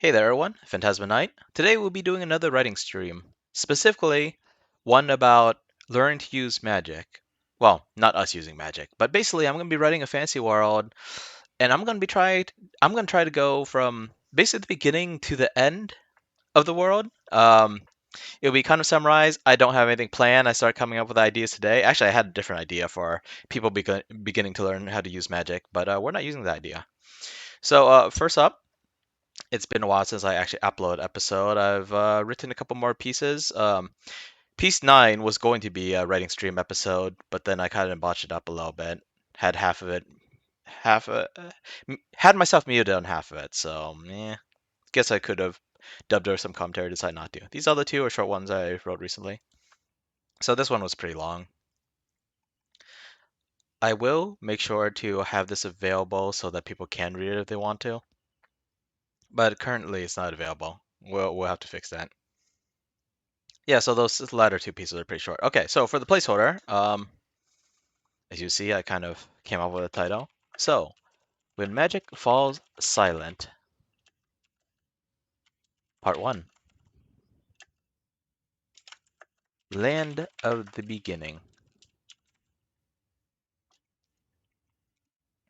Hey there, everyone. Phantasma Knight. Today we'll be doing another writing stream, specifically one about learning to use magic. Well, not us using magic, but basically I'm going to be writing a fantasy world, and I'm going to try to go from basically the beginning to the end of the world. It'll be kind of summarized. I don't have anything planned. I started coming up with ideas today. Actually, I had a different idea for people beginning to learn how to use magic, but we're not using that idea. So first up. It's been a while since I actually uploaded an episode. I've written a couple more pieces. Piece 9 was going to be a writing stream episode, but then I kind of botched it up a little bit. Had half of it, had myself muted on half of it, so guess I could have dubbed over some commentary, decided not to. These other two are short ones I wrote recently. So this one was pretty long. I will make sure to have this available so that people can read it if they want to, but currently it's not available. We'll have to fix that. Yeah, so those latter two pieces are pretty short. Okay, so for the placeholder, as you see, I kind of came up with a title. So, when magic falls silent, part 1, Land of the Beginning.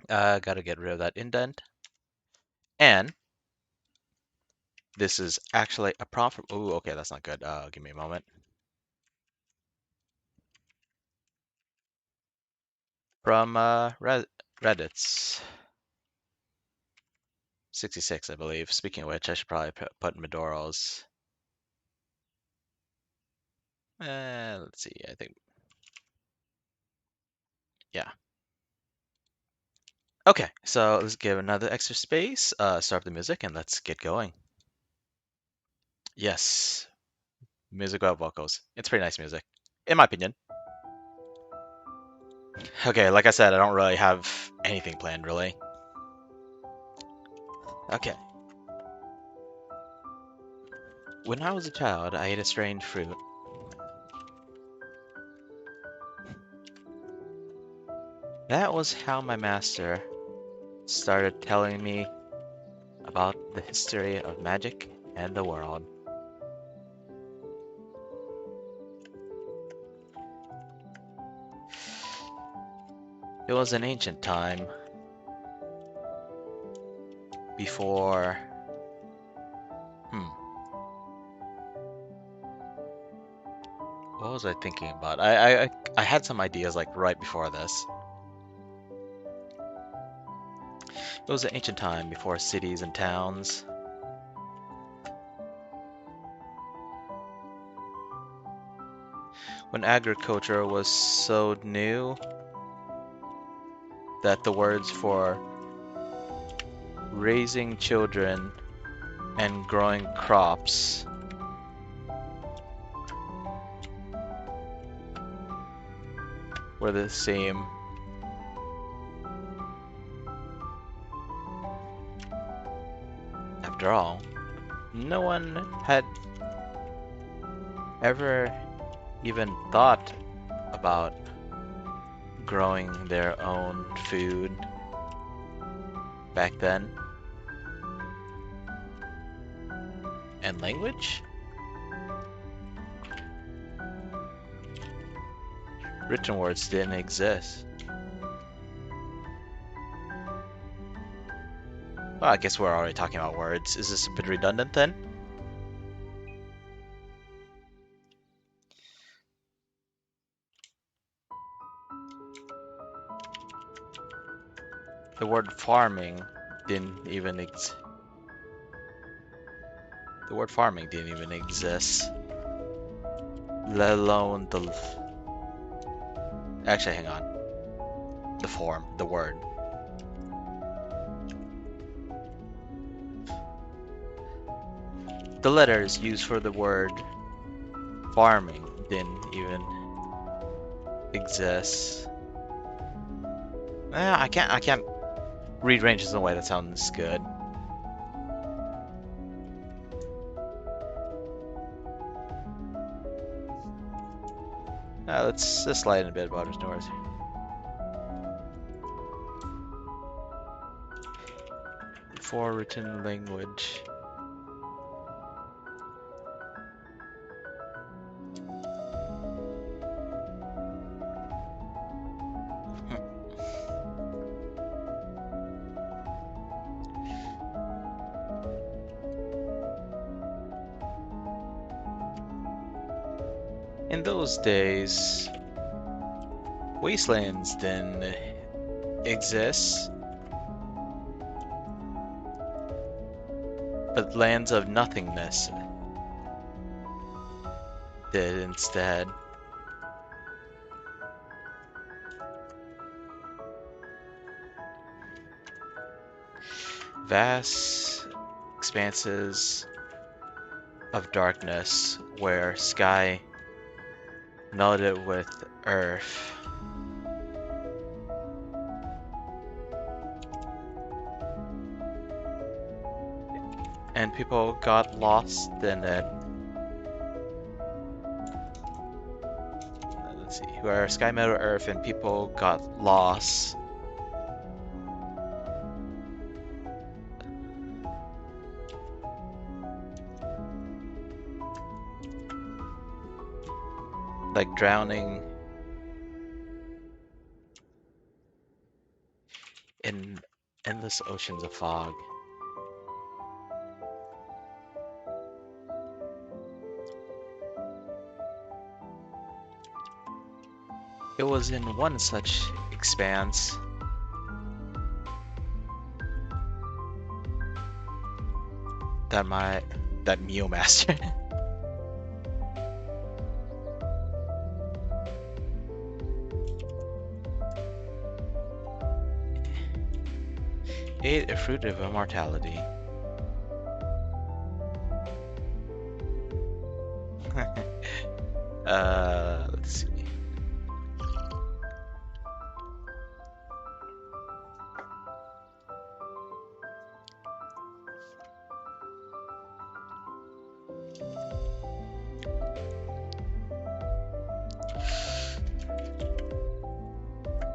Gotta get rid of that indent. And this is actually a prompt from, ooh, okay, that's not good. Give me a moment. From Reddit's 66, I believe. Speaking of which, I should probably put Medoro's. Let's see, I think, yeah. Okay, so let's give another extra space, start up the music, and let's get going. Yes, music without vocals. It's pretty nice music, in my opinion. Okay, like I said, I don't really have anything planned, really. Okay. When I was a child, I ate a strange fruit. That was how my master started telling me about the history of magic and the world. It was an ancient time before... What was I thinking about? I had some ideas like right before this. It was an ancient time before cities and towns. When agriculture was so new that the words for raising children and growing crops were the same. After all, no one had ever even thought about growing their own food back then. And language? Written words didn't exist. Well, I guess we're already talking about words. Is this a bit redundant then? The word farming didn't even exist. The word farming didn't even exist. Let alone the... Actually, hang on. The form, the word. The letters used for the word farming didn't even exist. I can't read ranges in a way that sounds good. Let's just slide in a bit about his doors. For written language. In those days, wastelands didn't exist, but lands of nothingness did instead. Vast expanses of darkness where sky melted with earth. And people got lost in it. Let's see, where sky melted earth and people got lost. Like drowning in endless oceans of fog. It was in one such expanse that Mew Master ate a fruit of immortality. Let's see.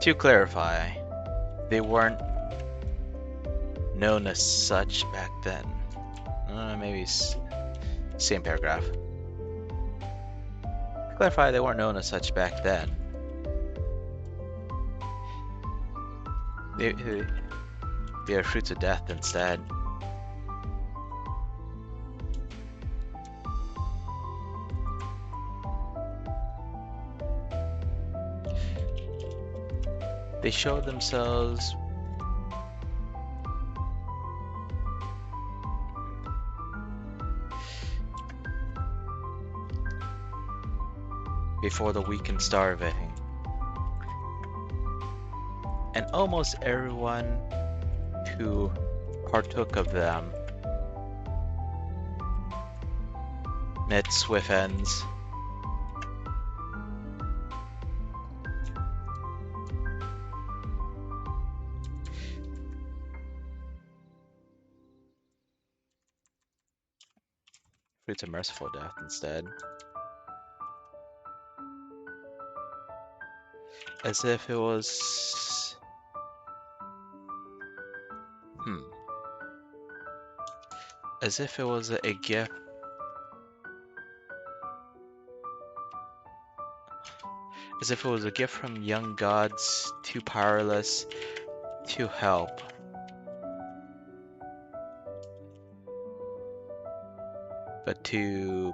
To clarify, they weren't known as such back then. Maybe same paragraph. To clarify, they weren't known as such back then. They are fruits of death instead. They show themselves before the weak and starving. And almost everyone who partook of them met swift ends. Fruits of merciful death instead. As if it was... As if it was a gift. As if it was a gift from young gods, too powerless to help. But too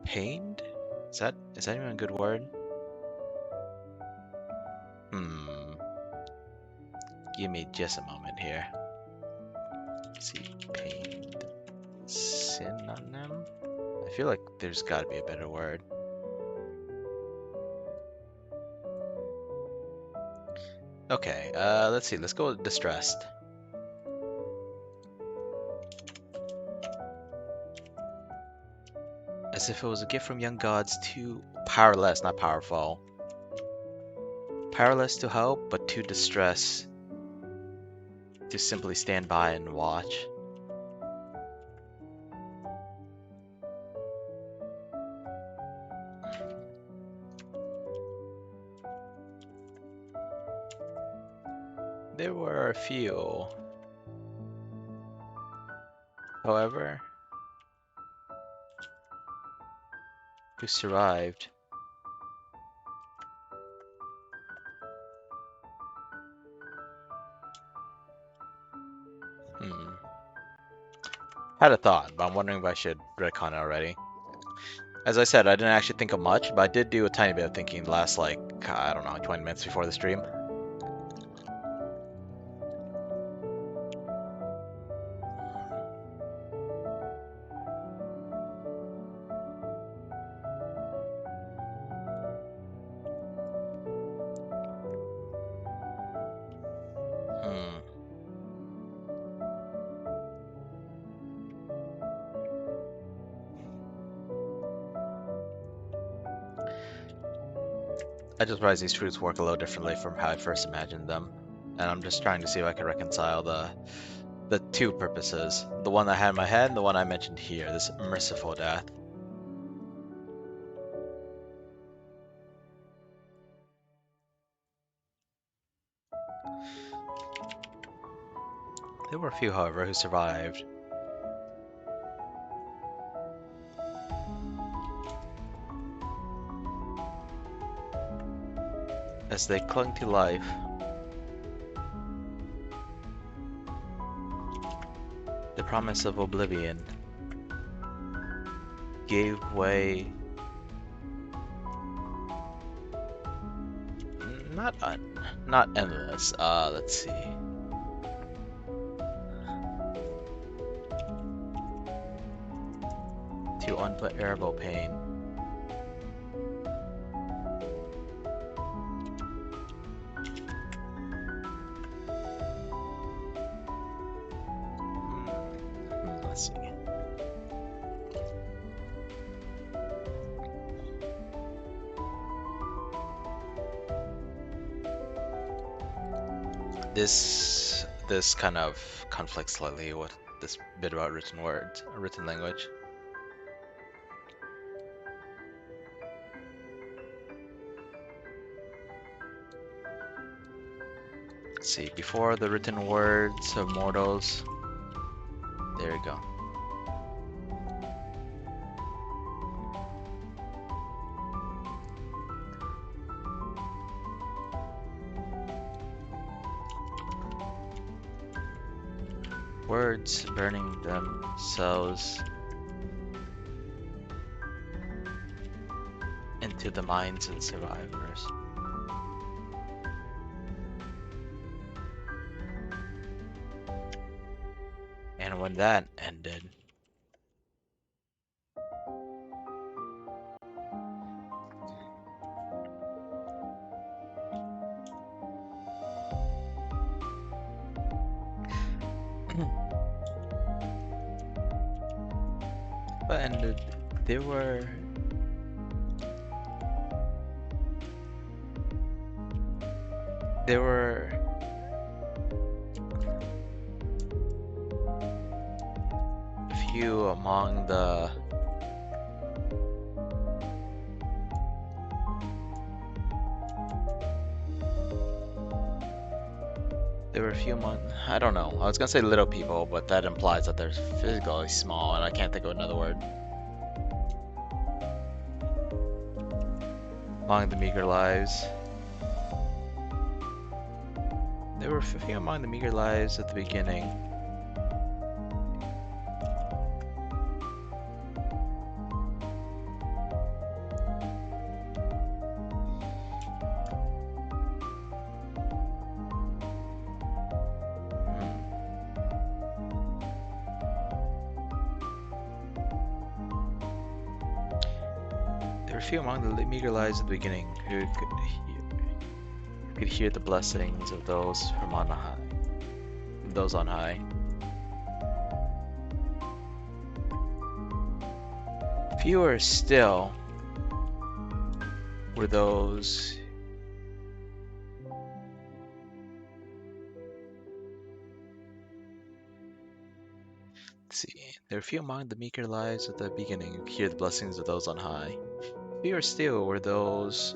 pained? Is that even a good word? Give me just a moment here. Let's see, pained. Synonym? I feel like there's gotta be a better word. Okay, let's see, let's go with distressed. As if it was a gift from young gods, too powerless, not powerful. Powerless to help, but too distressed to simply stand by and watch. There were a few. However, who survived. Had a thought, but I'm wondering if I should retcon it already. As I said, I didn't actually think of much, but I did do a tiny bit of thinking the last, like, I don't know, 20 minutes before the stream. Hmm. I just realized these truths work a little differently from how I first imagined them. And I'm just trying to see if I can reconcile the two purposes. The one I had in my head and the one I mentioned here, this merciful death. There were a few, however, who survived. As they clung to life, the promise of oblivion gave way. Not endless. Let's see. To unbearable pain. Let's see. This kind of conflicts slightly with this bit about written words, written language. Let's see, before the written words of mortals. There we go. Words burning themselves into the minds of the survivors. And when that ended, there were a few among the I don't know. I was gonna say little people, but that implies that they're physically small, and I can't think of another word. Among the meager lives. There were a few among the meager lives at the beginning. There were a few among the meager lives at the beginning who could hear the blessings of those from on high. Those on high. Fewer still were those there were few among the meeker lives at the beginning who could hear the blessings of those on high. Fewer still were those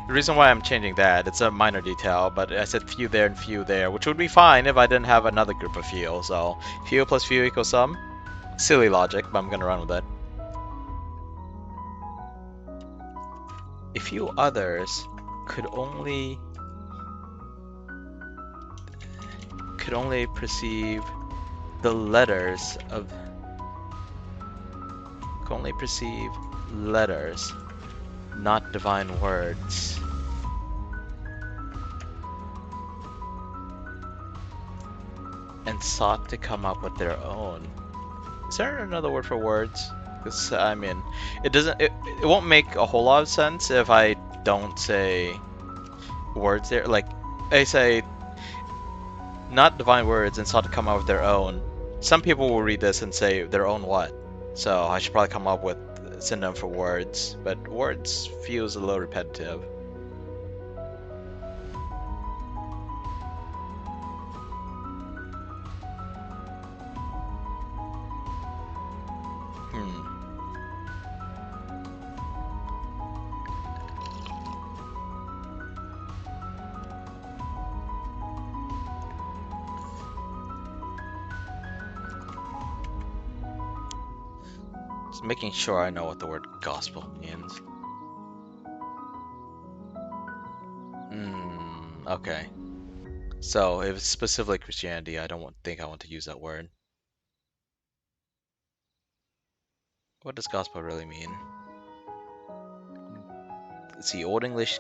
The reason why I'm changing that, it's a minor detail, but I said few there and few there, which would be fine if I didn't have another group of few. So few plus few equals some. Silly logic, but I'm gonna run with it. A few others could only perceive the letters of could only perceive letters, not divine words. And sought to come up with their own. Is there another word for words? Because I mean, it won't make a whole lot of sense if I don't say words there. Like I say, not divine words and sought to come up with their own. Some people will read this and say their own what? So I should probably come up with a synonym for words, but words feels a little repetitive. Hmm. Just making sure I know what the word gospel means. Hmm. Okay. So if it's specifically Christianity, I don't think I want to use that word. What does gospel really mean? Let's see, Old English,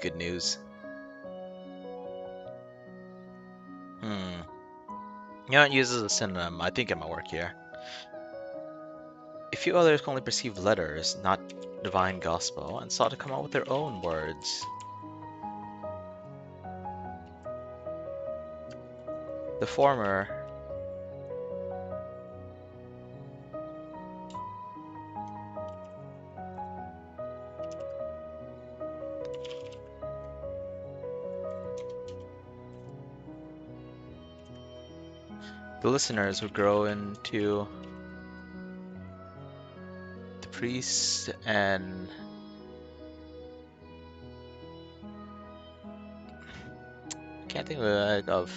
good news. Hmm. You know, it uses a synonym. I think it might work here. A few others can only perceive letters, not divine gospel, and sought to come up with their own words. The former, the listeners would grow into the priests and can't think of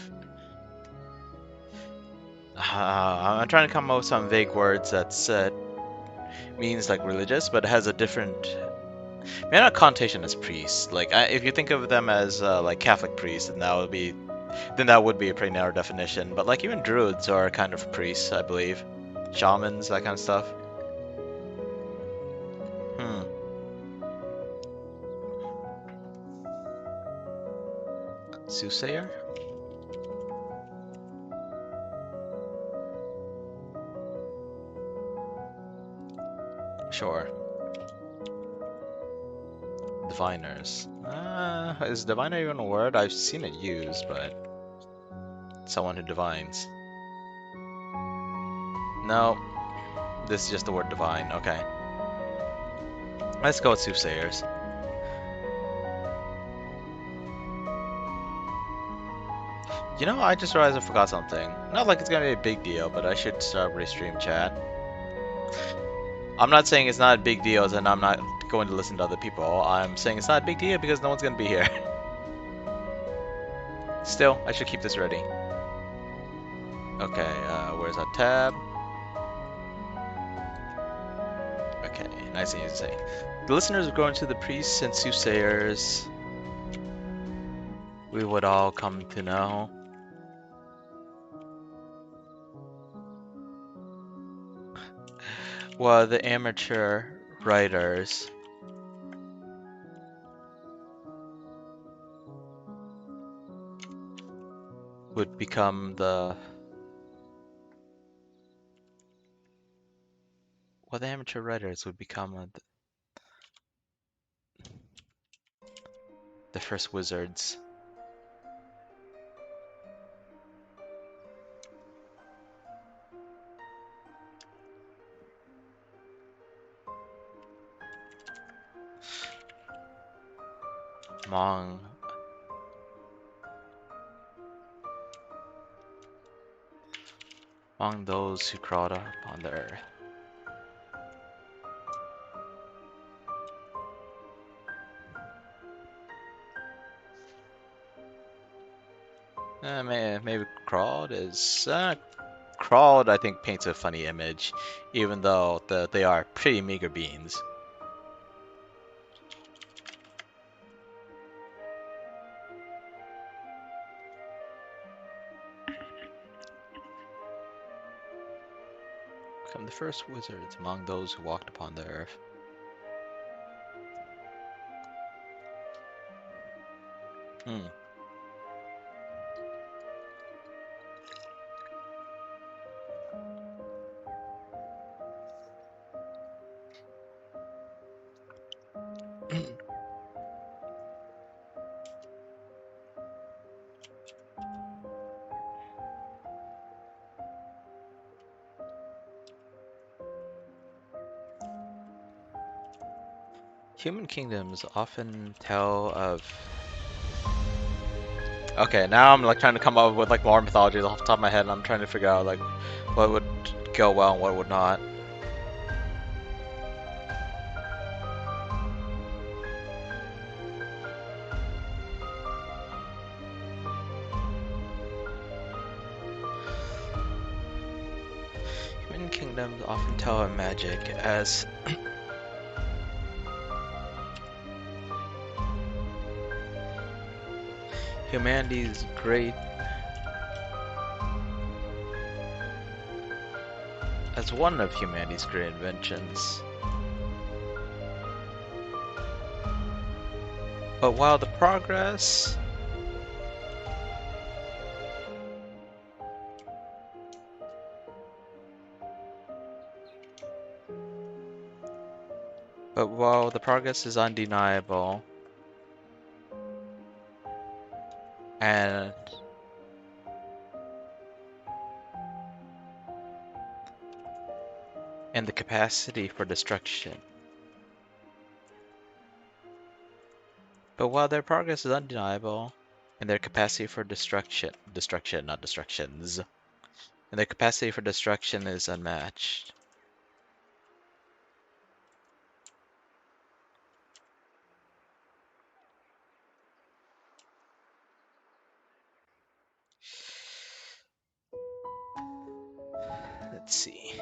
I'm trying to come up with some vague words that means like religious, but it has a different, maybe not connotation as priests. Like if you think of them as like Catholic priests, then that would be a pretty narrow definition. But like even druids are kind of priests, I believe. Shamans, that kind of stuff. Hmm. Soothsayer? Sure. Diviners. Is diviner even a word? I've seen it used, but someone who divines. No, this is just the word divine. Okay. Let's go with soothsayers. You know, I just realized I forgot something. Not like it's gonna be a big deal, but I should start restream chat. I'm not saying it's not a big deal and I'm not going to listen to other people. I'm saying it's not a big deal because no one's gonna be here. Still, I should keep this ready. Okay, where's that tab? Okay, nice and easy to say. The listeners would grow into the priests and soothsayers we would all come to know. Well, the amateur writers would become the... Well, the amateur writers would become the first wizards. Among those who crawled up on the earth. Maybe crawled is... crawled, I think, paints a funny image, even though they are pretty meager beings. Become the first wizards among those who walked upon the earth. Hmm. Human kingdoms often tell of. Okay, now I'm like trying to come up with like more mythologies off the top of my head, and I'm trying to figure out like what would go well and what would not. Human kingdoms often tell of magic as humanity's great as one of humanity's great inventions. But while the progress is undeniable and the capacity for destruction. But while their progress is undeniable and their capacity for destruction, not destructions, and their capacity for destruction is unmatched. Let's see.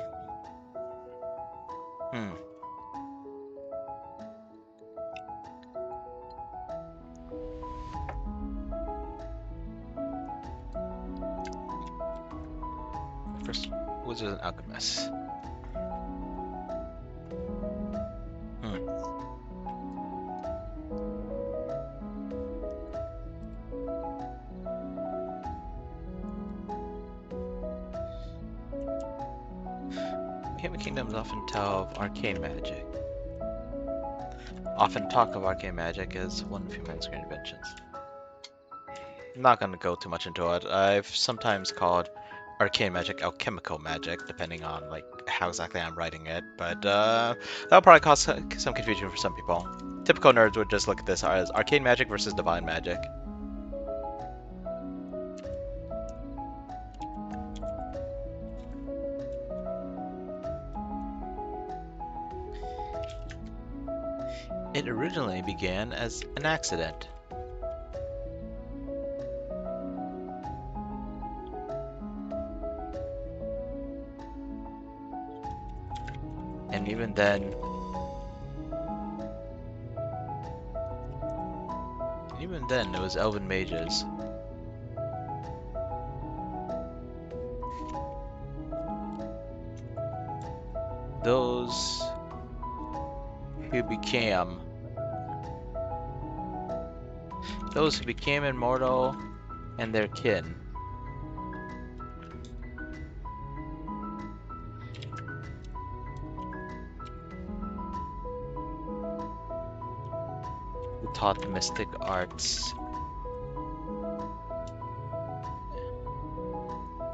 Hmm. First, wizards and alchemists. Hmm. Human kingdoms often tell of arcane magic. Often talk of arcane magic as one of humanity's great inventions. I'm not gonna go too much into it. I've sometimes called arcane magic alchemical magic, depending on like how exactly I'm writing it. But that'll probably cause some confusion for some people. Typical nerds would just look at this as arcane magic versus divine magic. It originally began as an accident. And even then, it was elven mages. Those who became immortal and their kin. Who taught the mystic arts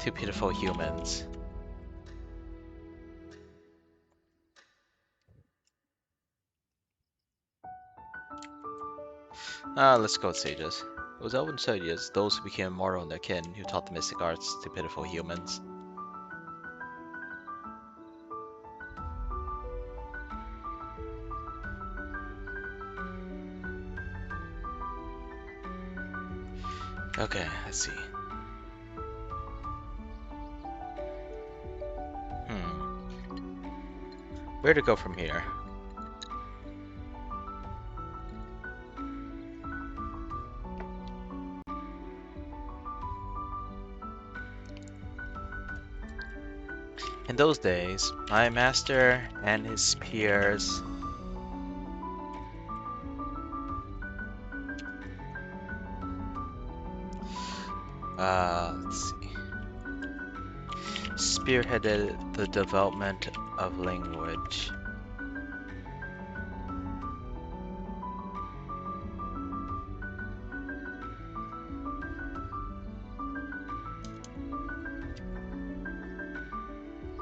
to pitiful humans. Let's go with sages. It was elven sages, those who became immortal and their kin, who taught the mystic arts to pitiful humans. Okay, let's see. Where to go from here? In those days, my master and his peers let's see, spearheaded the development of language.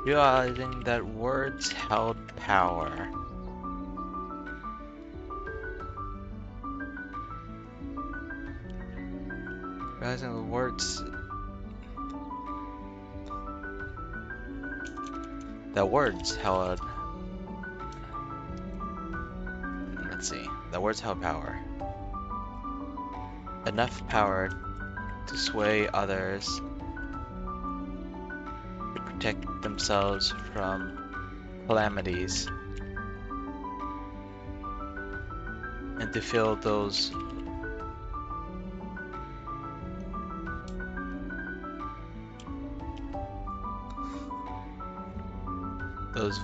Realizing that words held power. Realizing the words held, let's see, that words held power. Enough power to sway others, to protect themselves from calamities, and to fill those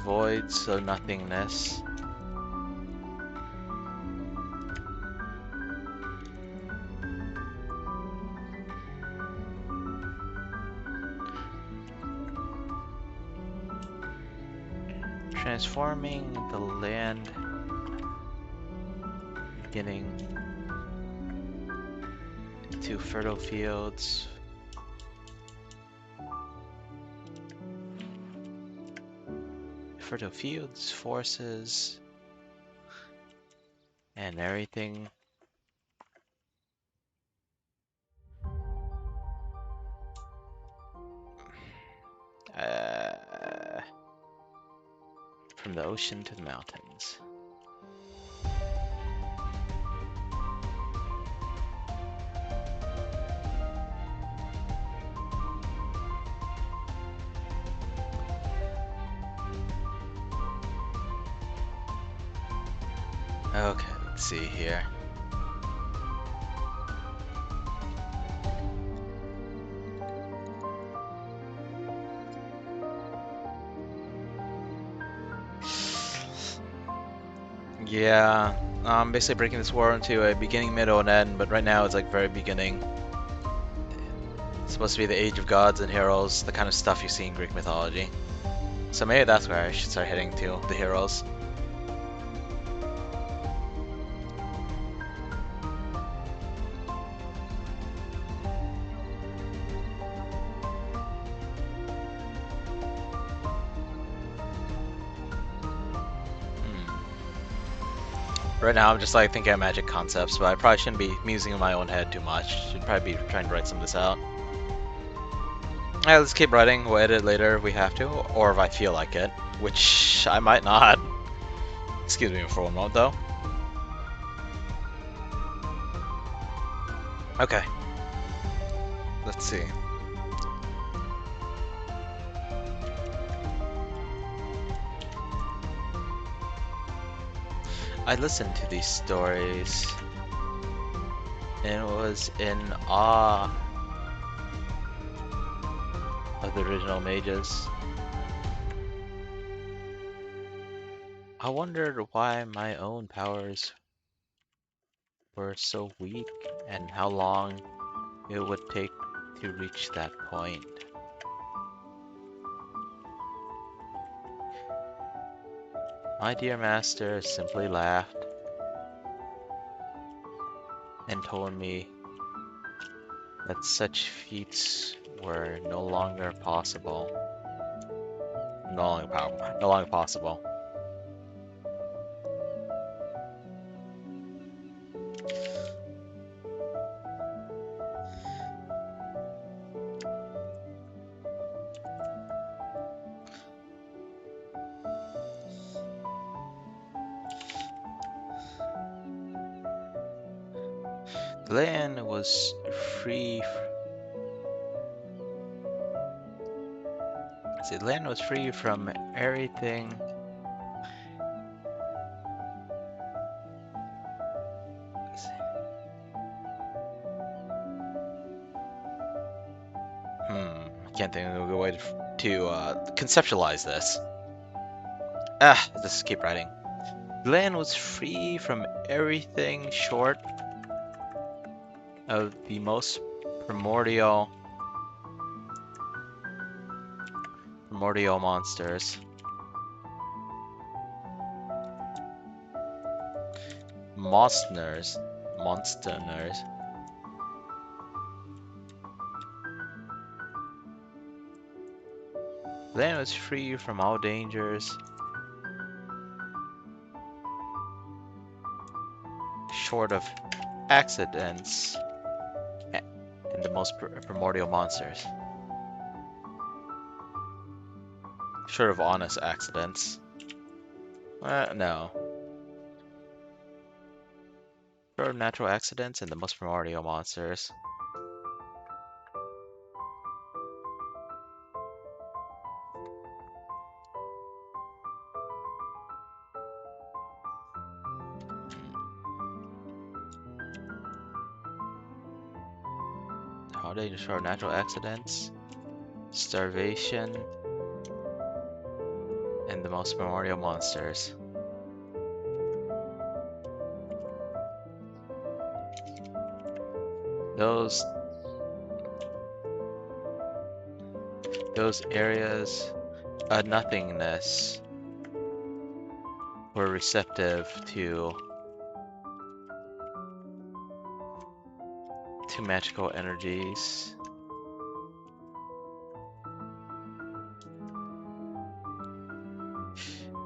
voids of nothingness. Transforming the land, beginning into fertile fields. Fertile fields, forces, and everything. Uh, from the ocean to the mountains. Okay, let's see here. Yeah, I'm basically breaking this war into a beginning, middle, and end, but right now it's like very beginning. It's supposed to be the age of gods and heroes, the kind of stuff you see in Greek mythology. So maybe that's where I should start heading to, the heroes. Right now I'm just like thinking of magic concepts, but I probably shouldn't be musing in my own head too much. Should probably be trying to write some of this out. Alright, let's keep writing. We'll edit later if we have to, or if I feel like it, which I might not. Excuse me for one moment though. Okay. Let's see. I listened to these stories and was in awe of the original mages. I wondered why my own powers were so weak and how long it would take to reach that point. My dear master simply laughed and told me that such feats were no longer possible. No longer possible. The land was free. The land was free from everything. I can't think of a good way to conceptualize this. Let's just keep writing. The land was free from everything short of the most primordial monsters. Monsters. The land was free from all dangers, short of accidents and the most primordial monsters. Short of honest accidents. No. Short of natural accidents and the most primordial monsters. How dangerous short of natural accidents, starvation, and the most primordial monsters. Those areas of nothingness were receptive to magical energies.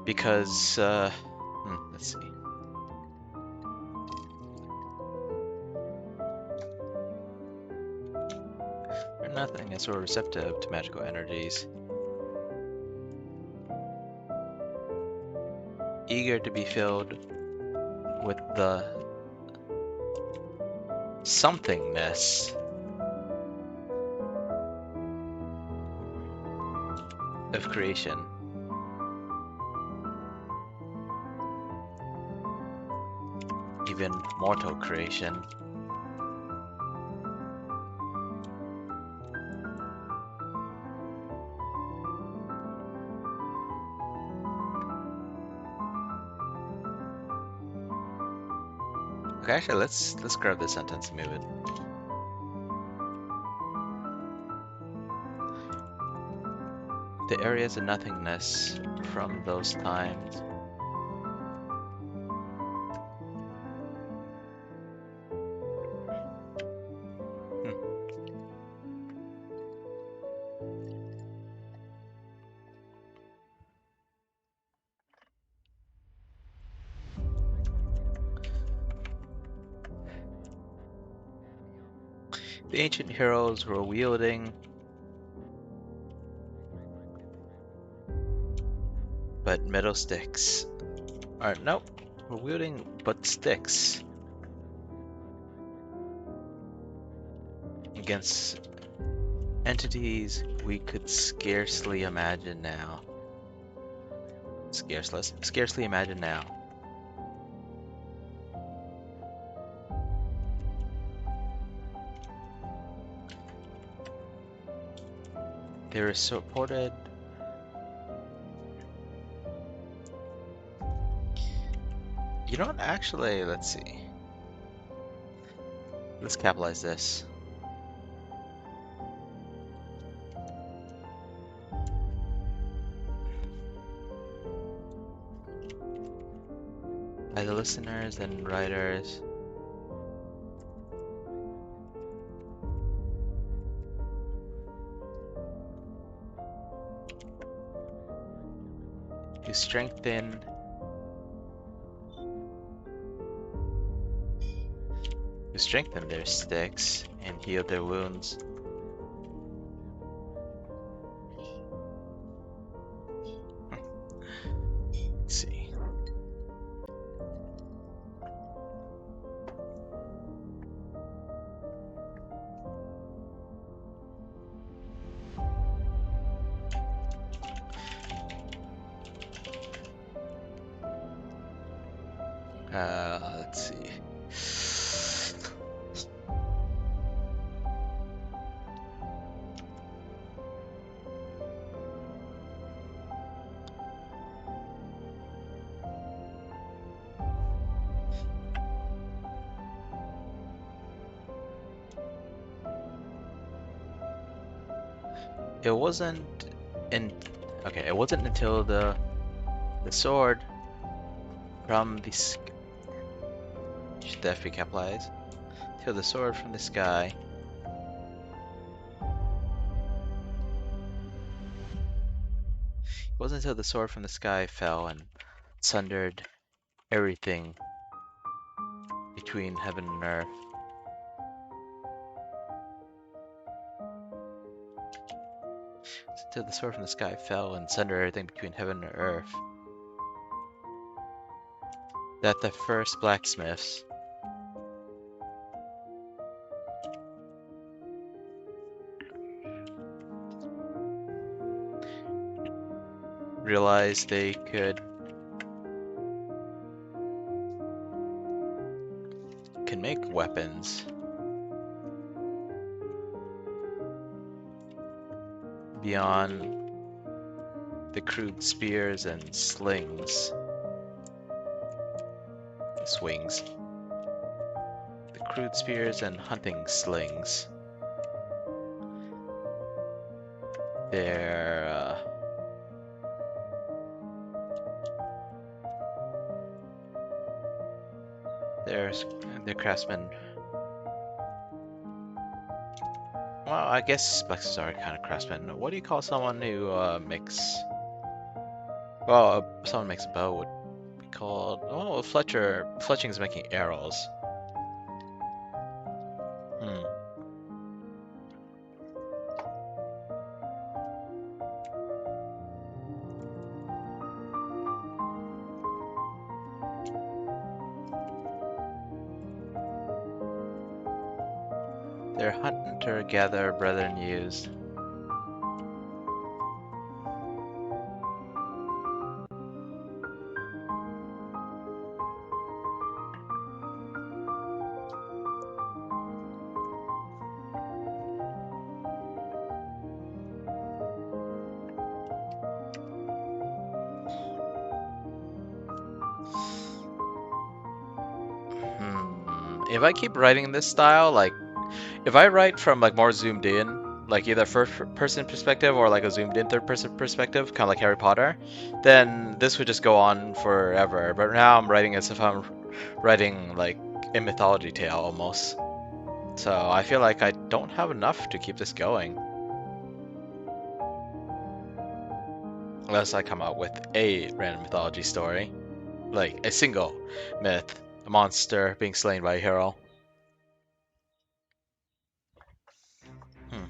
Because, let's see. They're nothingness were receptive to magical energies. Eager to be filled with the somethingness of creation. Even mortal creation. Okay, actually, let's grab this sentence and move it. The areas of nothingness from those times. The ancient heroes were wielding but metal sticks. Or nope, we're wielding but sticks against entities we could scarcely imagine now. Scarcely imagine now. They were supported. You know what? Actually, let's see. Let's capitalize this. By the listeners and writers. To strengthen their sticks and heal their wounds. Let's see. Let's see. It wasn't in. Okay, it wasn't until the sword from the sky. Should that be capitalized? Till the sword from the sky. It wasn't until the sword from the sky fell and sundered everything between heaven and earth. Until the sword from the sky fell and sundered everything between heaven and earth, that the first blacksmiths realized they can make weapons beyond the crude spears and slings. Swings. The crude spears and hunting slings. They're they're craftsmen. Well, I guess blacksmiths are kind of craftsmen. What do you call someone who makes? Well, someone makes a bow would be called. Oh, Fletcher. Fletching's making arrows. Hmm. Their hunter-gatherer brethren used. If I keep writing in this style, like, if I write from like more zoomed in, like either first person perspective or like a zoomed in third person perspective, kind of like Harry Potter, then this would just go on forever. But now I'm writing as if I'm writing like a mythology tale almost. So I feel like I don't have enough to keep this going. Unless I come out with a random mythology story. Like a single myth. A monster being slain by a hero. Hmm.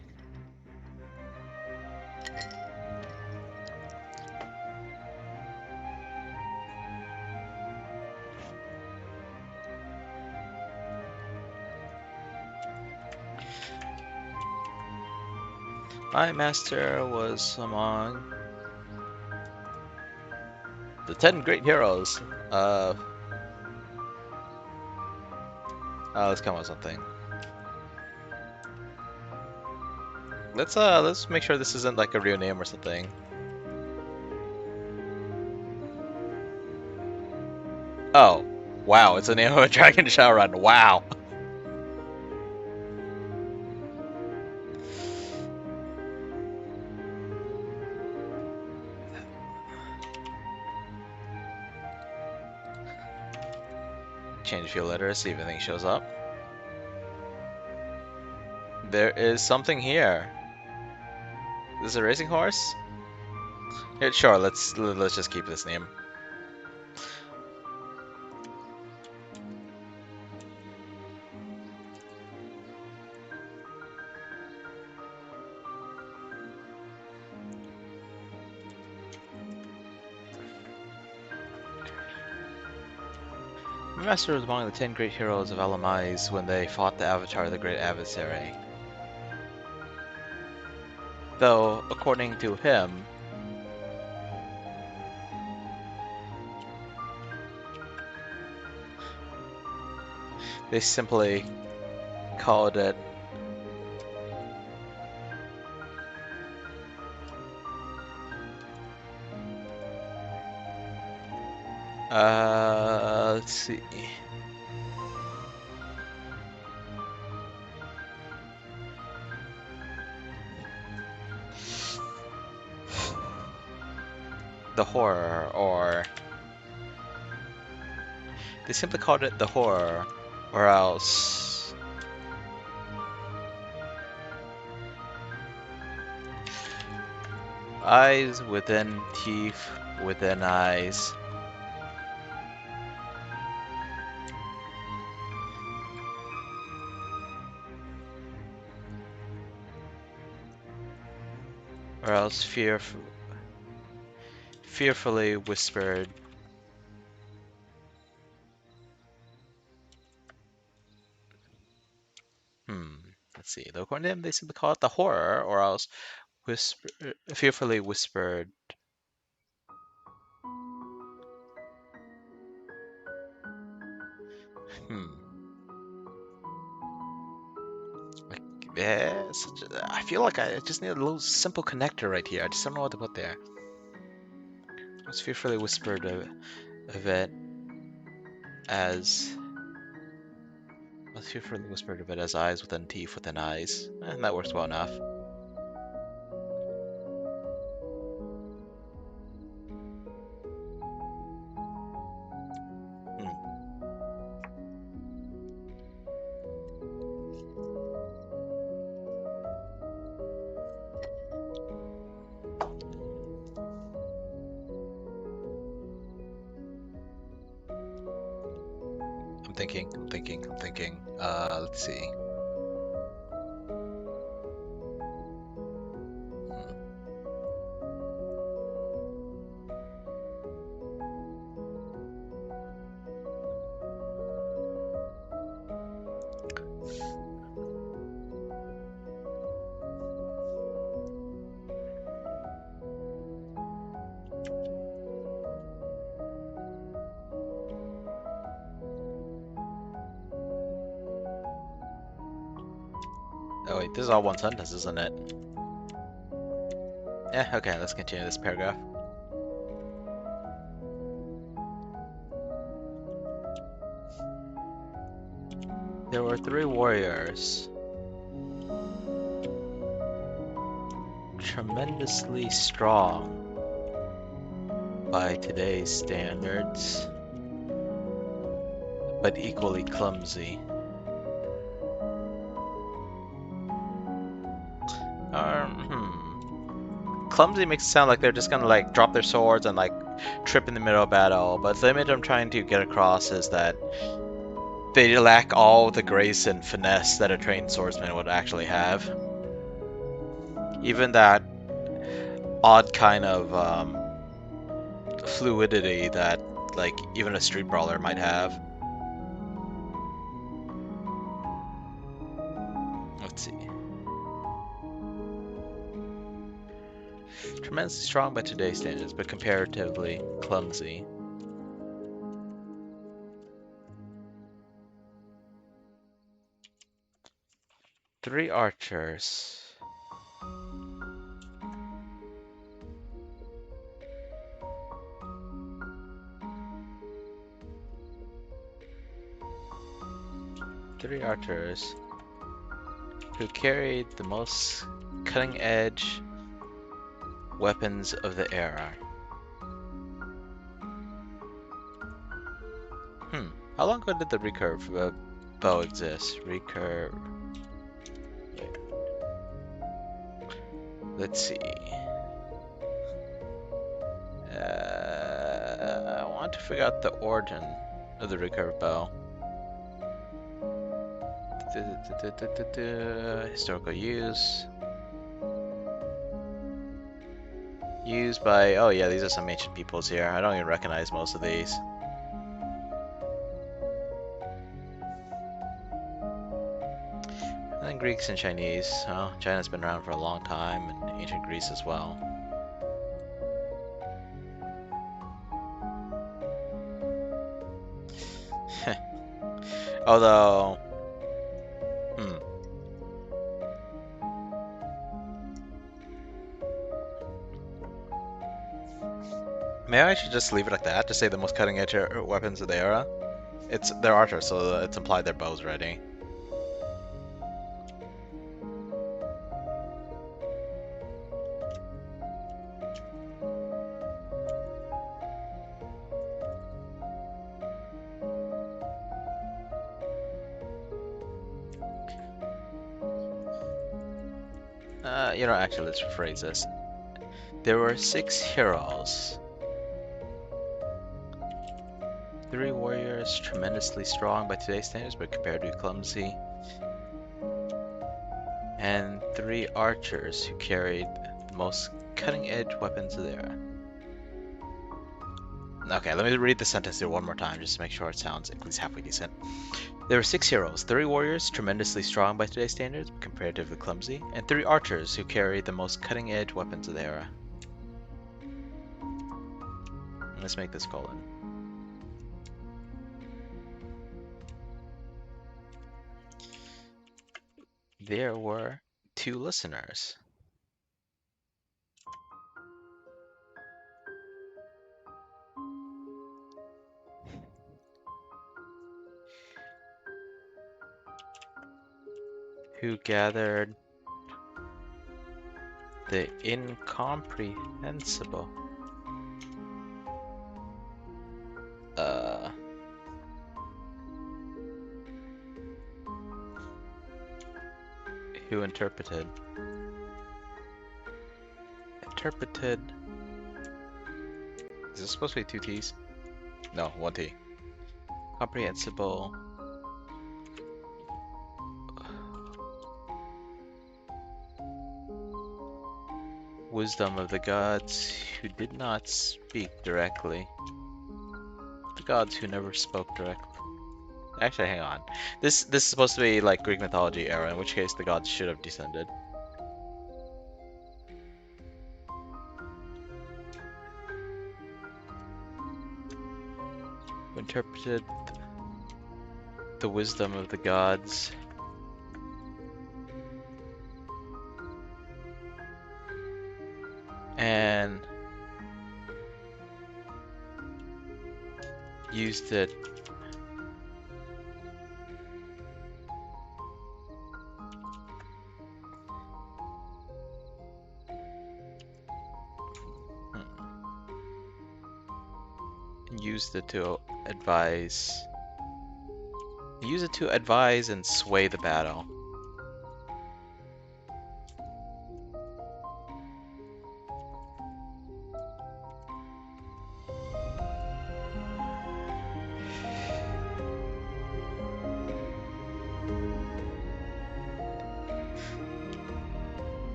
My master was among the 10 great heroes. Let's come up with something. Let's make sure this isn't like a real name or something. Oh, wow! It's the name of a dragon Shadowrun. Wow. Change a few letters, see if anything shows up. There is something here. This is a racing horse? Yeah, sure, let's just keep this name. My master was among the 10 great heroes of Alamais when they fought the Avatar, the Great Adversary. Though, according to him, they simply called it let's see. the horror, or they simply called it the horror, or else eyes within teeth within eyes. Or else fearfully whispered. Hmm. Let's see. According to them, they simply call it the horror, or else fearfully whispered. Hmm. Like, yeah, I feel like I just need a little simple connector right here. I just don't know what to put there. I was fearfully whispered of it as. I was fearfully whispered of it as eyes within teeth within eyes. And that works well enough. Hmm. I'm thinking. Let's see. Hmm. Oh wait, this is all one sentence, isn't it? Yeah, okay, let's continue this paragraph. There were three warriors, tremendously strong by today's standards, but equally clumsy. Clumsy makes it sound like they're just gonna like drop their swords and like trip in the middle of battle, but the image I'm trying to get across is that they lack all the grace and finesse that a trained swordsman would actually have. Even that odd kind of fluidity that like even a street brawler might have. Let's see. Tremendously strong by today's standards, but comparatively clumsy. Three archers. Three archers who carried the most cutting-edge weapons of the era. How long ago did the recurve bow exist? Recurve. Wait. Let's see. I want to figure out the origin of the recurve bow. Historical use. Used by, oh yeah, these are some ancient peoples here. I don't even recognize most of these. And then Greeks and Chinese. Oh, China's been around for a long time, and ancient Greece as well. Although, maybe I should just leave it like that. Just say the most cutting edge weapons of the era. They're archers, so it's implied their bow's ready. Actually, let's rephrase this. There were 6 heroes. 3 warriors, tremendously strong by today's standards, but compared to clumsy. And 3 archers who carried the most cutting-edge weapons there. Okay, let me read the sentence here one more time, just to make sure it sounds at least halfway decent. There were 6 heroes, 3 warriors, tremendously strong by today's standards, but comparatively clumsy, and 3 archers who carried the most cutting-edge weapons of the era. Let's make this colon. There were 2 listeners. Who gathered the incomprehensible. Who interpreted. Is this supposed to be 2 T's? No, 1 T. Comprehensible. Wisdom of the gods who did not speak directly. The gods who never spoke directly. Actually, hang on. This is supposed to be like Greek mythology era, in which case the gods should have descended. Who interpreted the wisdom of the gods. And used it to advise. Use it to advise and sway the battle.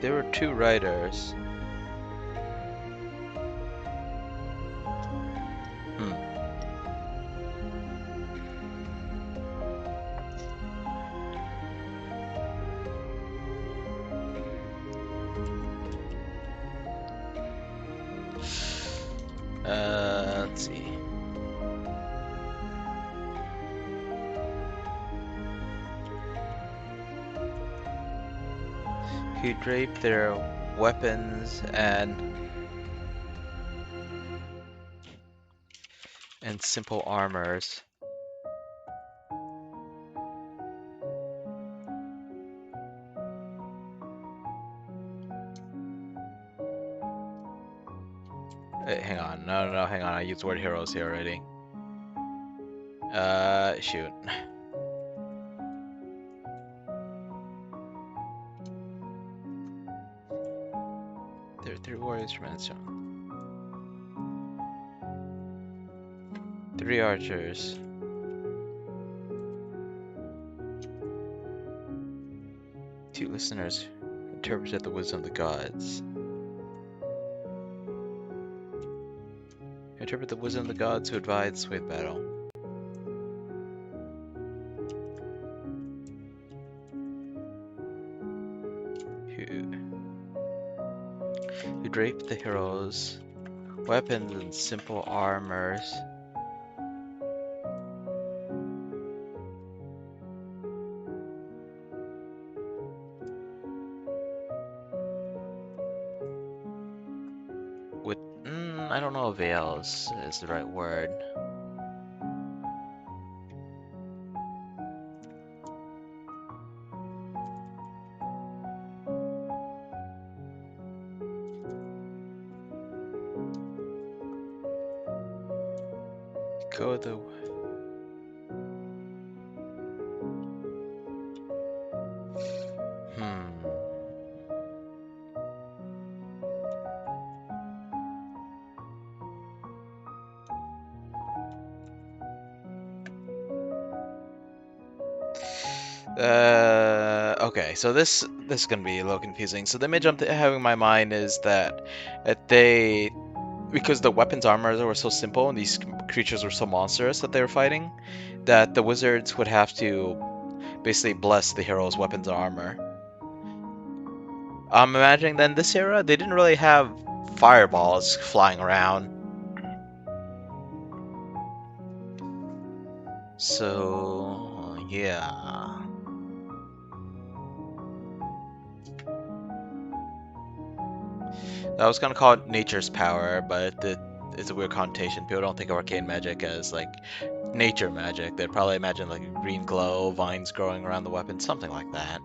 There were 2 writers. Let's see. Who draped their weapons and simple armors. Wait, hang on. No, hang on. I used the word heroes here already. Shoot. There are 3 warriors from Minnesota. 3 archers. Two listeners who interpreted the wisdom of the gods. Interpret the wisdom of the gods who advise sway the battle. Who draped the heroes' weapons and simple armors. With, I don't know if veils is the right word. Go the Okay, so this is gonna be a little confusing. So the image I'm having in my mind is that they, because the weapons armors were so simple and these creatures were so monstrous that they were fighting, that the wizards would have to basically bless the hero's weapons armor. I'm imagining then this era they didn't really have fireballs flying around, so yeah. I was gonna call it nature's power, but it's a weird connotation. People don't think of arcane magic as like nature magic. They'd probably imagine like a green glow, vines growing around the weapon, something like that.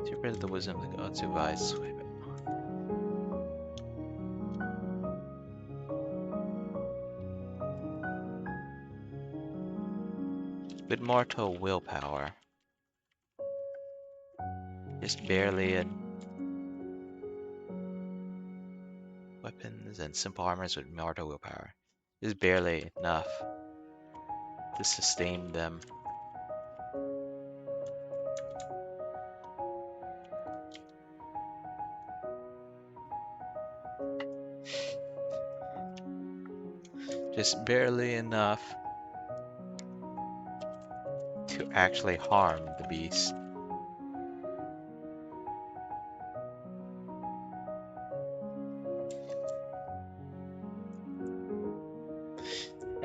To rid of the wisdom of the gods who advise. Bit more to willpower. Just barely in weapons and simple armors with more to willpower. Just barely enough to sustain them. Just barely enough to actually harm the beast.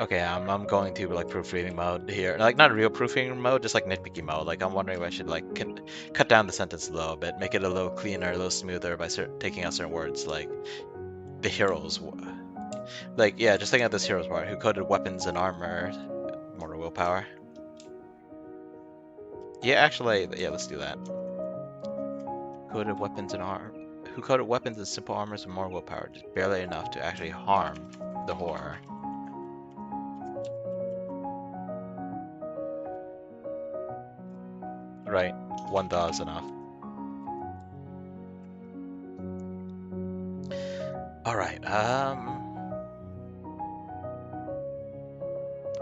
Okay, I'm going to like proofreading mode here. Like not real proofreading mode, just like nitpicky mode. Like I'm wondering if I should like cut down the sentence a little bit, make it a little cleaner, a little smoother by taking out certain words like the heroes. Like yeah, just taking out this heroes part who coded weapons and armor, mortal willpower. Yeah, actually, yeah, let's do that. Coded weapons and armor. Who coded weapons and simple armors with more willpower, just barely enough to actually harm the horror. Right, one does enough. All right.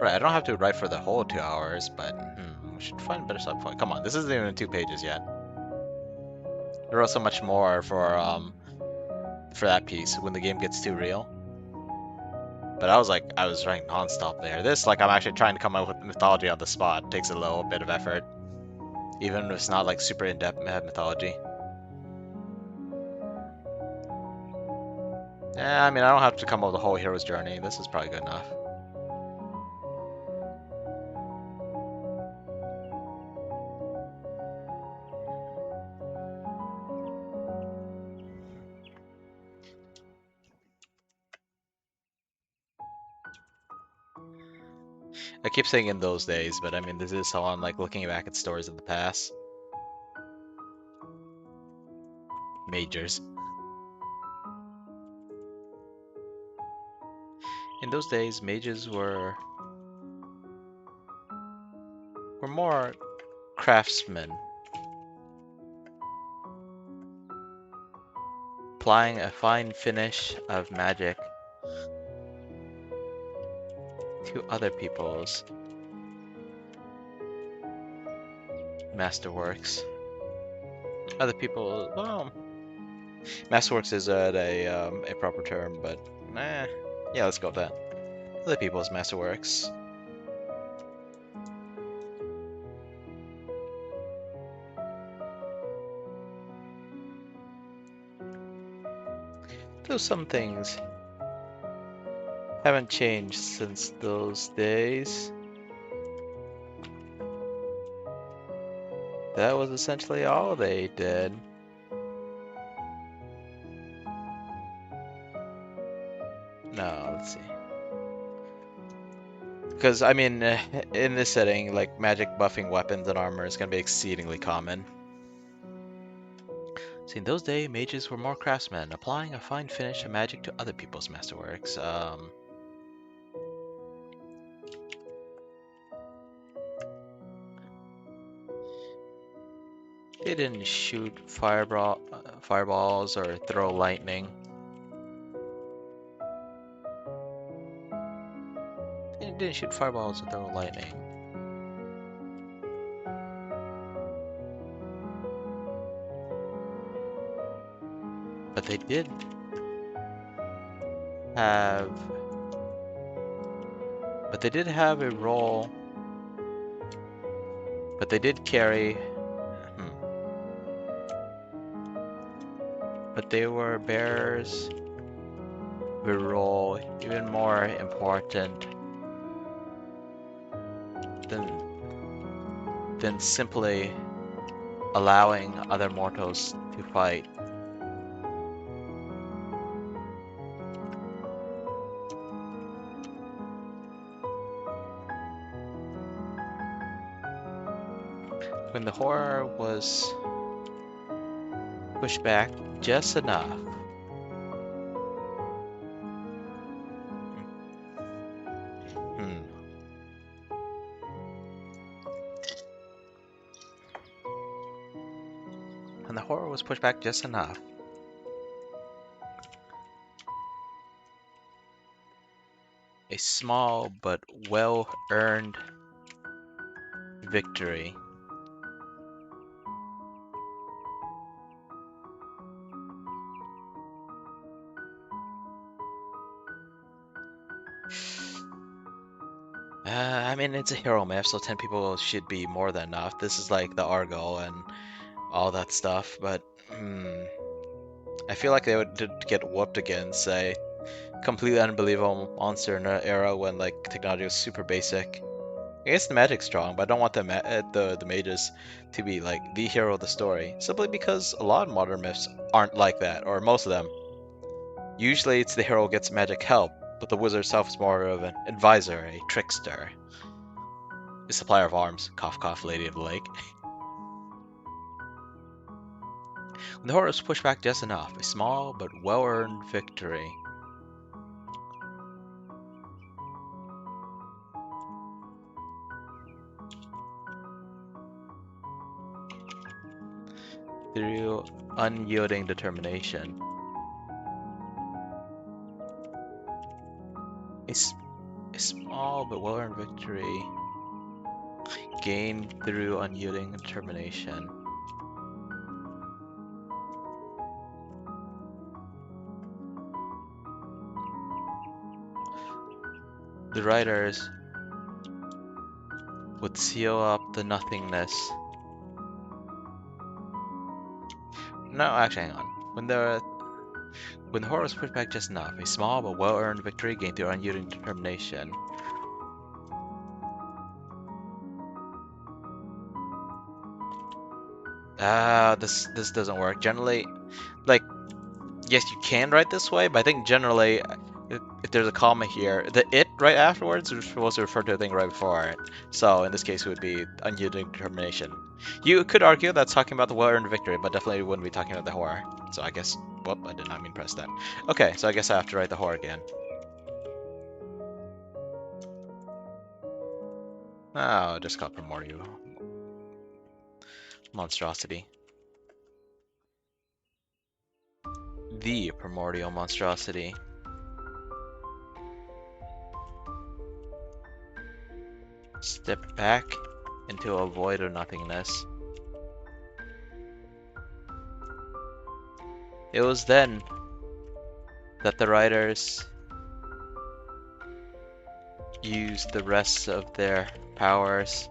Right. I don't have to write for the whole 2 hours, but we should find a better stop point. Come on, this isn't even 2 pages yet. I wrote so much more for that piece when the game gets too real. But I was writing nonstop there. This, like, I'm actually trying to come up with mythology on the spot. It takes a little bit of effort, even if it's not like super in-depth mythology. Yeah, I mean, I don't have to come up with the whole hero's journey. This is probably good enough. I keep saying in those days, but I mean, this is how I'm like looking back at stories of the past. Majors. In those days, mages were more craftsmen, applying a fine finish of magic to other people's masterworks. Other people, well, masterworks is a proper term, but yeah, let's go with that. Other people's masterworks. Though some things haven't changed since those days. That was essentially all they did. No, let's see. Because, I mean, in this setting, like, magic buffing weapons and armor is going to be exceedingly common. See, in those days, mages were more craftsmen, applying a fine finish of magic to other people's masterworks. They didn't shoot fireballs or throw lightning. They didn't shoot fireballs or throw lightning. But they did have... But they did have a role. But they did carry... But they were bears with a role even more important than simply allowing other mortals to fight. When the horror was pushed back just enough, when the horror was pushed back just enough, a small but well-earned victory. I mean, it's a hero myth, so 10 people should be more than enough. This is like the Argo and all that stuff, but I feel like they would get whooped against a completely unbelievable monster in an era when like technology was super basic. I guess the magic's strong, but I don't want the mages to be like the hero of the story, simply because a lot of modern myths aren't like that, or most of them. Usually it's the hero who gets magic help, but the wizard itself is more of an advisor, a trickster, a supplier of arms, cough cough, Lady of the Lake. When the horror is pushed back just enough, a small but well-earned victory. Through unyielding determination. A small but well-earned victory gained through unyielding determination. The writers would seal up the nothingness. No, actually, hang on. When the horror was pushed back just enough, a small but well-earned victory gained through unyielding determination. This doesn't work. Generally, like, yes, you can write this way, but I think generally, if there's a comma here, the it right afterwards is supposed to refer to the thing right before it. So in this case, it would be unyielding determination. You could argue that's talking about the well-earned victory, but definitely wouldn't be talking about the horror. So I guess, whoop, I did not mean press that. Okay, so I guess I have to write the horror again. Oh, just call primordial monstrosity. The primordial monstrosity. Step back into a void of nothingness. It was then that the writers used the rest of their powers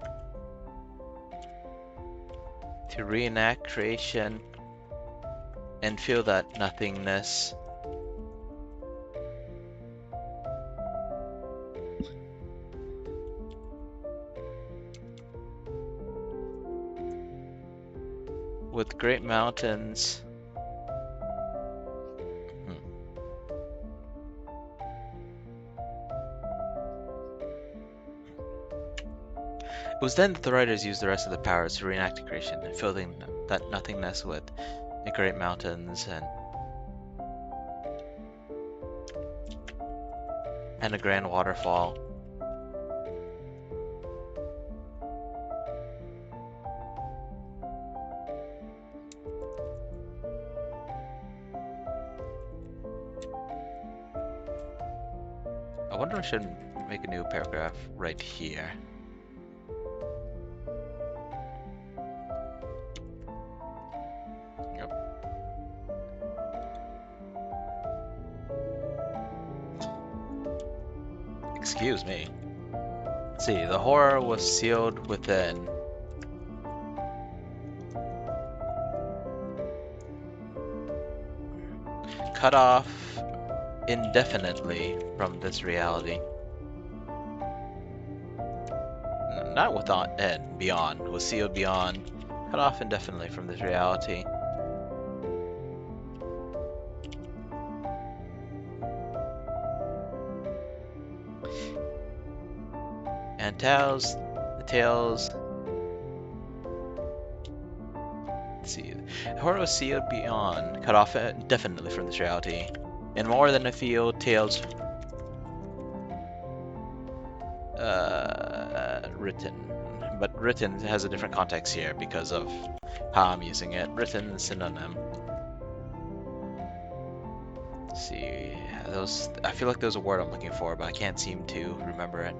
to reenact creation and feel that nothingness. With great mountains. It was then that the writers used the rest of the powers to reenact creation and filling that nothingness with the great mountains and a grand waterfall. wonder if I should make a new paragraph right here. Yep. Excuse me. Let's see, the horror was sealed within. Cut off indefinitely from this reality. Not without and beyond. Was sealed beyond. Cut off indefinitely from this reality. And the tales. Let's see. The horror was sealed beyond. Cut off indefinitely from this reality. In more than a few tales written. But written has a different context here because of how I'm using it. Written synonym. Let's see. I feel like there's a word I'm looking for, but I can't seem to remember it.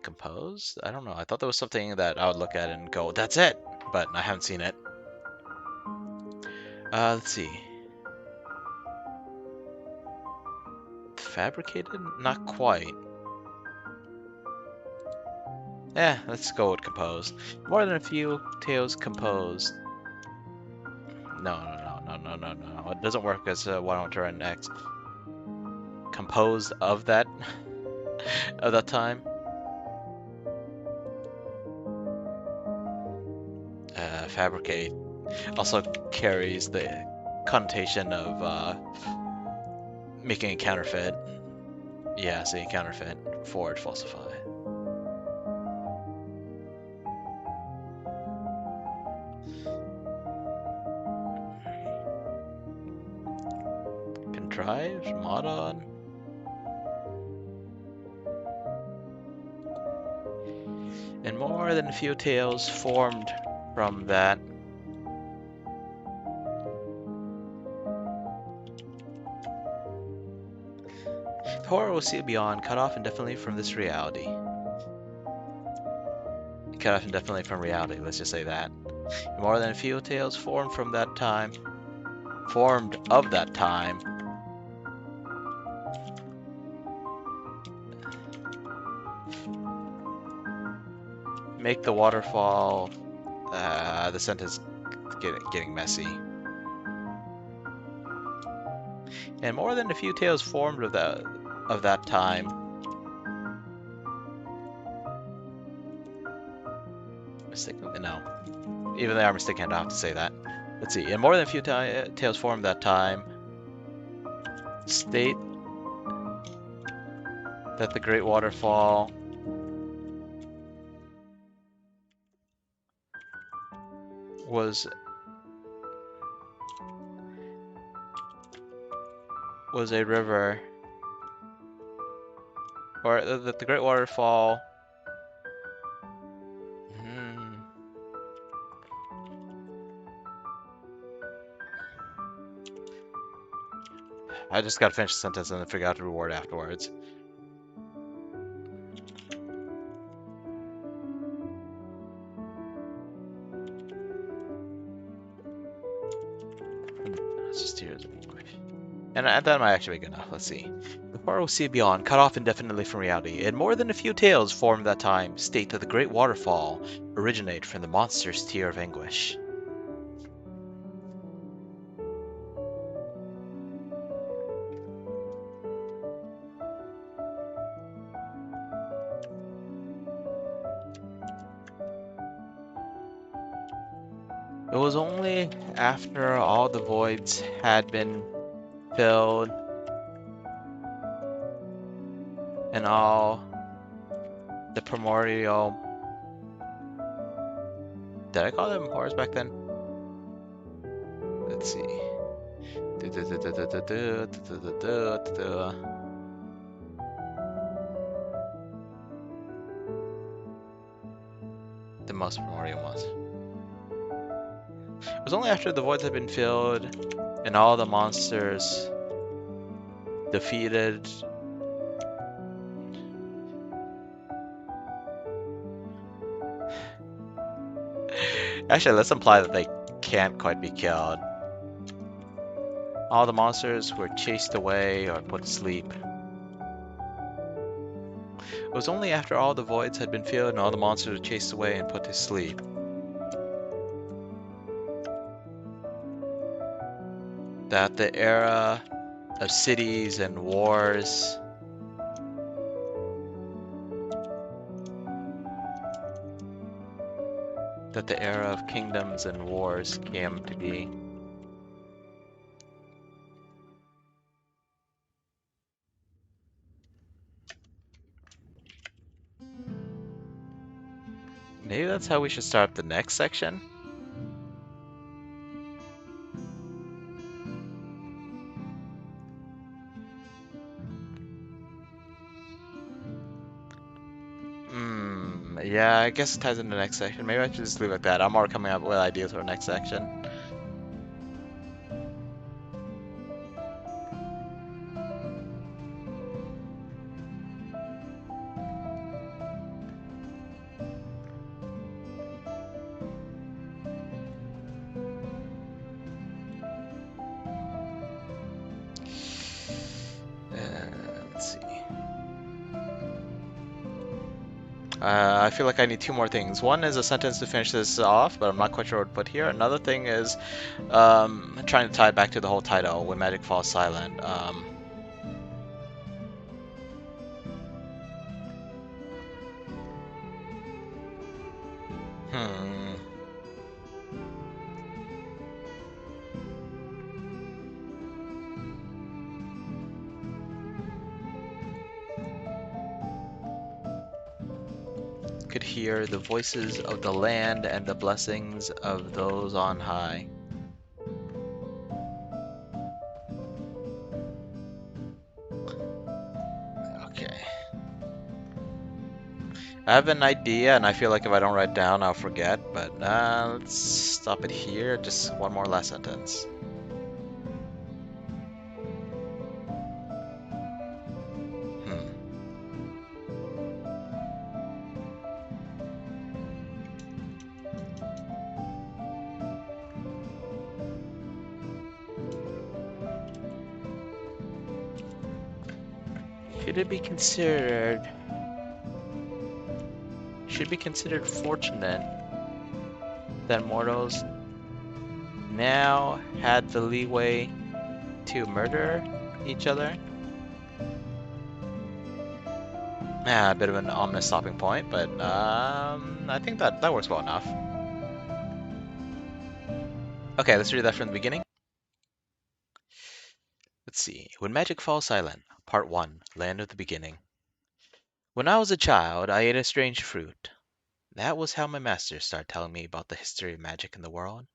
Composed? I don't know. I thought there was something that I would look at and go, that's it! But I haven't seen it. Let's see. Fabricated? Not quite. Let's go with composed. More than a few tales composed. No. It doesn't work as what I want to run next. Composed of that of that time. Fabricate also carries the connotation of making a counterfeit. Yeah, see, counterfeit, forge, falsify. Contrived, mod on. And more than a few tales formed from that. Horror will see it beyond, cut off indefinitely from this reality. Cut off indefinitely from reality, let's just say that. More than a few tales formed from that time. Formed of that time. Make the waterfall. The sentence getting messy. And more than a few tales formed of that time. Mistakenly, no. Even they are mistaken, I don't have to say that. Let's see. And more than a few tales formed that time. State that the Great Waterfall was a river, or that the Great Waterfall I just gotta finish the sentence and then figure out the reward afterwards. Let's just hear it. And that might actually be good enough. Let's see. The horror will see beyond, cut off indefinitely from reality, and more than a few tales formed that time state that the Great Waterfall originate from the monster's tear of anguish. It was only after all the voids had been filled and all the primordial... Did I call them horrors back then? Let's see. The most primordial ones. It was only after the voids had been filled and all the monsters defeated. Actually, let's imply that they can't quite be killed. All the monsters were chased away or put to sleep. It was only after all the voids had been filled and all the monsters were chased away and put to sleep that the era of cities and wars, that the era of kingdoms and wars came to be. Maybe that's how we should start the next section. Yeah, I guess it ties into the next section. Maybe I should just leave it like that. I'm already coming up with ideas for the next section. Let's see. I feel like I need two more things. One is a sentence to finish this off, but I'm not quite sure what to put here. Another thing is trying to tie it back to the whole title, When Magic Falls Silent. Hmm. Could hear the voices of the land and the blessings of those on high. Okay. I have an idea, and I feel like if I don't write it down, I'll forget, but let's stop it here. Just one more last sentence. Hmm. Should it be considered... Should be considered fortunate that mortals now had the leeway to murder each other? Yeah, a bit of an ominous stopping point, but I think that works well enough. Okay, let's read that from the beginning. Let's see. When Magic Falls Silent, Part 1, Land of the Beginning. When I was a child, I ate a strange fruit. That was how my master started telling me about the history of magic in the world.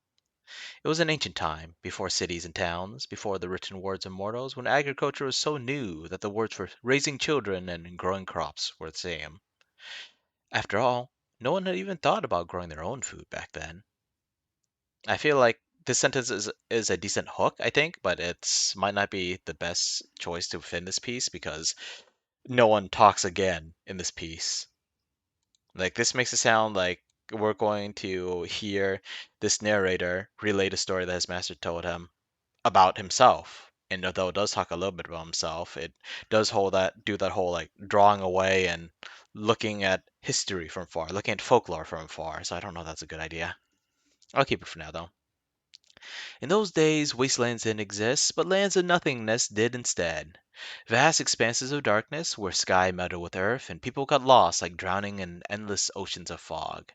It was an ancient time, before cities and towns, before the written words of mortals, when agriculture was so new that the words for raising children and growing crops were the same. After all, no one had even thought about growing their own food back then. I feel like this sentence is a decent hook, I think, but it's might not be the best choice to fit in this piece because no one talks again in this piece. Like this makes it sound like we're going to hear this narrator relate a story that his master told him about himself. And although it does talk a little bit about himself, it does do that whole like drawing away and looking at history from far, looking at folklore from far. So I don't know if that's a good idea. I'll keep it for now though. In those days, wastelands didn't exist, but lands of nothingness did instead. Vast expanses of darkness where sky melded with earth, and people got lost like drowning in endless oceans of fog.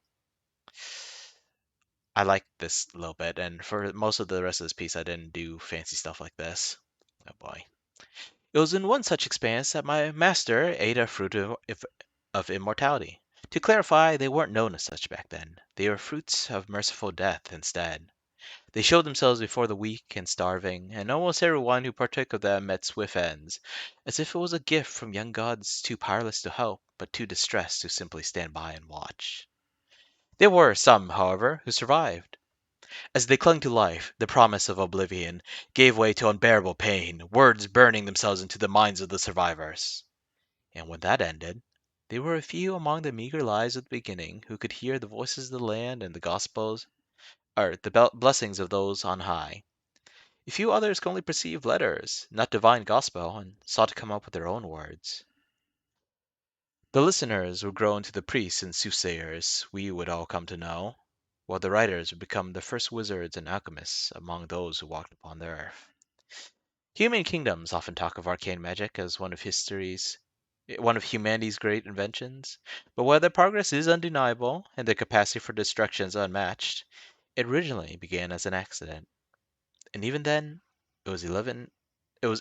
I like this a little bit, and for most of the rest of this piece, I didn't do fancy stuff like this. Oh boy. It was in one such expanse that my master ate a fruit of immortality. To clarify, they weren't known as such back then. They were fruits of merciful death instead. They showed themselves before the weak and starving, and almost everyone who partook of them met swift ends, as if it was a gift from young gods too powerless to help, but too distressed to simply stand by and watch. There were some, however, who survived. As they clung to life, the promise of oblivion gave way to unbearable pain, words burning themselves into the minds of the survivors. And when that ended, there were a few among the meager lives of the beginning who could hear the voices of the land and the gospels, or the blessings of those on high. A few others could only perceive letters, not divine gospel, and sought to come up with their own words. The listeners would grow into the priests and soothsayers we would all come to know, while the writers would become the first wizards and alchemists among those who walked upon the earth. Human kingdoms often talk of arcane magic as one of humanity's great inventions, but while their progress is undeniable and their capacity for destruction is unmatched, it originally began as an accident. And even then, it was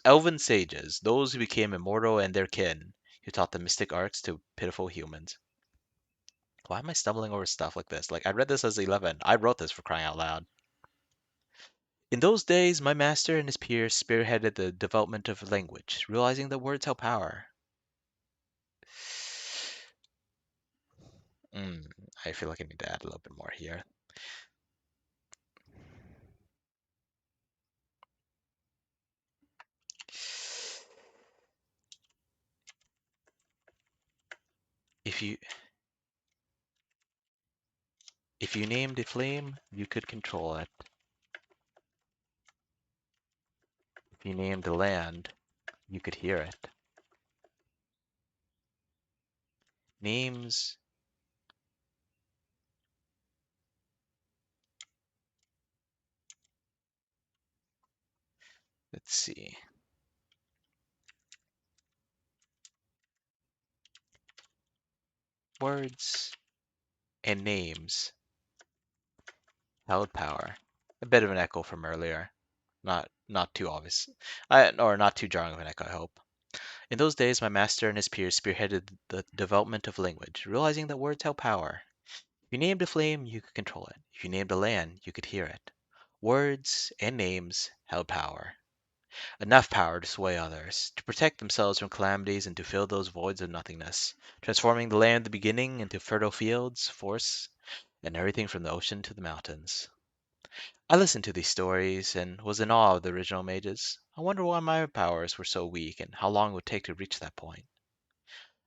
elven sages, those who became immortal and their kin, who taught the mystic arts to pitiful humans. Why am I stumbling over stuff like this? Like, I read this as 11. I wrote this for crying out loud. In those days, my master and his peers spearheaded the development of language, realizing that words held power. Mm, I feel like I need to add a little bit more here. If you if you named a flame, you could control it. If you named a land, you could hear it. Names, let's see. Words and names held power. A bit of an echo from earlier. Not too obvious. Or not too jarring of an echo, I hope. In those days, my master and his peers spearheaded the development of language, realizing that words held power. If you named a flame, you could control it. If you named a land, you could hear it. Words and names held power. Enough power to sway others, to protect themselves from calamities and to fill those voids of nothingness, transforming the land of the beginning into fertile fields, forests, and everything from the ocean to the mountains. I listened to these stories and was in awe of the original mages. I wonder why my powers were so weak and how long it would take to reach that point.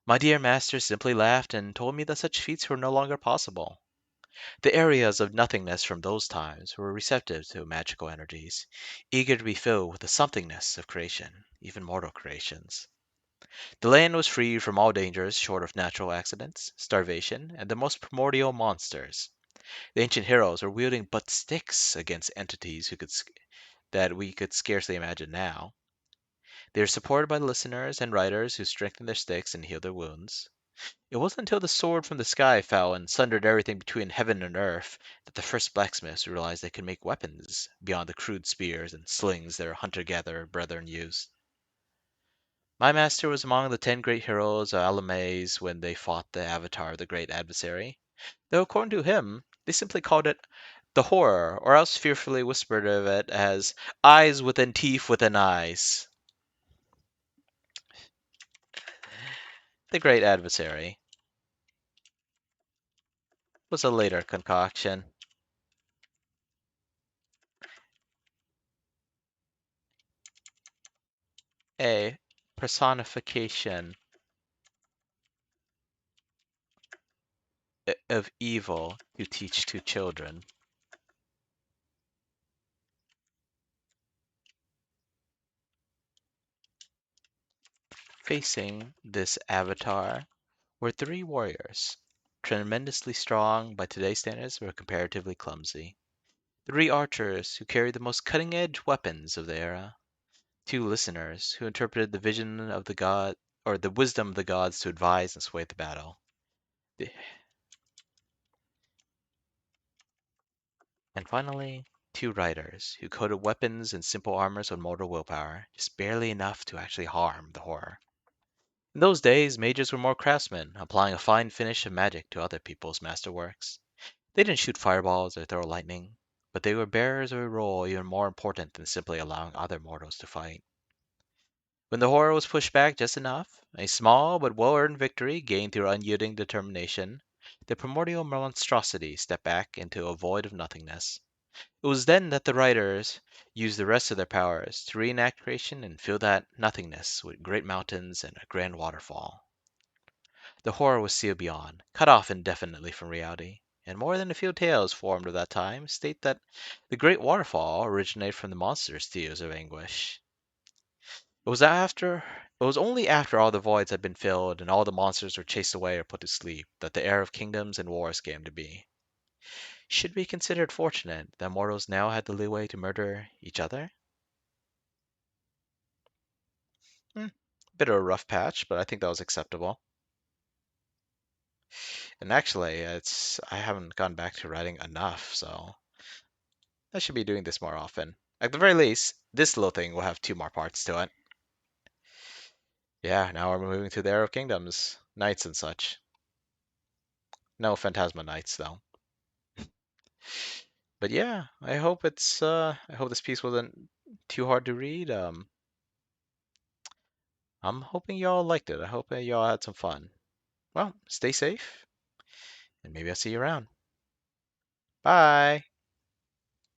My dear master simply laughed and told me that such feats were no longer possible. The areas of nothingness from those times were receptive to magical energies, eager to be filled with the somethingness of creation, even mortal creations. The land was free from all dangers short of natural accidents, starvation, and the most primordial monsters. The ancient heroes were wielding but sticks against entities that we could scarcely imagine now. They were supported by listeners and writers who strengthened their sticks and healed their wounds. It wasn't until the sword from the sky fell and sundered everything between heaven and earth that the first blacksmiths realized they could make weapons beyond the crude spears and slings their hunter-gatherer brethren used. My master was among the 10 great heroes of Alamaze when they fought the avatar of the great adversary, though according to him, they simply called it the horror, or else fearfully whispered of it as eyes within teeth within eyes. The great adversary was a later concoction, a personification of evil to teach to children. Facing this avatar were 3 warriors, tremendously strong by today's standards, but comparatively clumsy. 3 archers who carried the most cutting-edge weapons of the era. 2 listeners who interpreted the vision of the god or the wisdom of the gods to advise and sway the battle. The- And finally, 2 writers who coded weapons and simple armors with mortal willpower, just barely enough to actually harm the horror. In those days, mages were more craftsmen, applying a fine finish of magic to other people's masterworks. They didn't shoot fireballs or throw lightning, but they were bearers of a role even more important than simply allowing other mortals to fight. When the horror was pushed back just enough, a small but well-earned victory gained through unyielding determination, the primordial monstrosity stepped back into a void of nothingness. It was then that the writers used the rest of their powers to reenact creation and fill that nothingness with great mountains and a grand waterfall. The horror was sealed beyond, cut off indefinitely from reality, and more than a few tales formed of that time state that the great waterfall originated from the monster's tears of anguish. It was after it was only after all the voids had been filled and all the monsters were chased away or put to sleep that the era of kingdoms and wars came to be. Should be considered fortunate that mortals now had the leeway to murder each other. Hmm, bit of a rough patch, but I think that was acceptable. And actually, it's I haven't gone back to writing enough, so I should be doing this more often. At the very least, this little thing will have two more parts to it. Yeah, now we're moving to the Era of Kingdoms, knights and such. No Phantasma knights though. But yeah, I hope this piece wasn't too hard to read. I'm hoping y'all liked it. I hope that y'all had some fun. Well, stay safe, and maybe I'll see you around. Bye.